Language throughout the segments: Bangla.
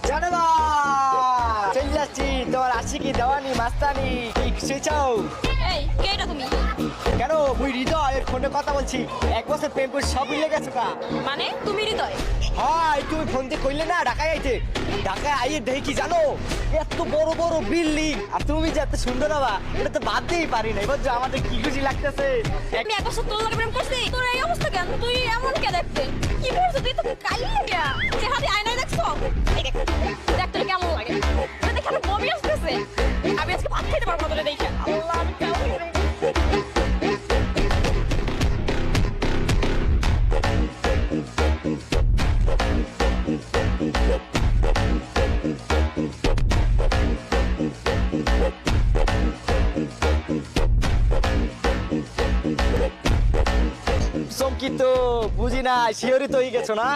জানো না চলে যাচ্ছি তোমার আশিকি দেওয়ানি মাস্তানি কি চাও? এই কে এটা তুমি? কেন মুই হৃদয় ফোনে কথা বলছি। এক বছর প্রেম করে সব মিলে গেছো কা? মানে তুমি হৃদয়? হয় তুমি ফোন দিয়ে কইলে না ঢাকায় আইতে। ঢাকায় আইয়ে দেখি কি জানো, এত বড় বড় বিল্ডিং আর তুমি যে এত সুন্দর হবা এটা তো বাদ দিয়েই পারি না। এবার যে আমাদের কি খুশি লাগতেছে। আমি এক বছর তোর লাগে প্রেম করছি, তোর এই অবস্থা কেন? তুই এমন কে দেখতে? কি করছিস তুই? তো কালি লাগে চেহারা আয়নায় দেখছো? এই দেখ দেখ তোর কেমন লাগে। দেখে আমার বমি আসতেছে। আমি আজকে ভাত খেতে পারবো না তোরে দেখে। আল্লাহ আমি কেমন চমকিত বুঝি না, শিওরিত হয়ে গেছো না?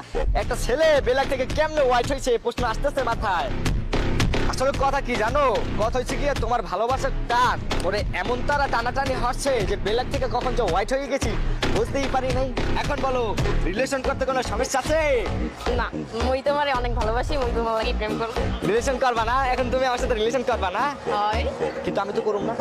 একটা ছেলে বেলা থেকে কেমনে হোয়াইট হয়েছে প্রশ্ন আসতেছে মাথায়। আসলে কথা কি জানো, কথা হচ্ছে কি তোমার ভালোবাসার টান ওরে এমন তারা টানাটানি হচ্ছে যে বেলার থেকে কখন যে হোয়াইট হয়ে গেছি বুঝতেই পারি নাই। এখন বলো রিলেশন করতে কোনো সমস্যা আছে? না, মুই তোমারে অনেক ভালোবাসি, মুই তোমার লাগি প্রেম করব। রিলেশন করবা না? এখন তুমি আমার সাথে রিলেশন করবা না? হয় কিন্তু আমি তো করব না।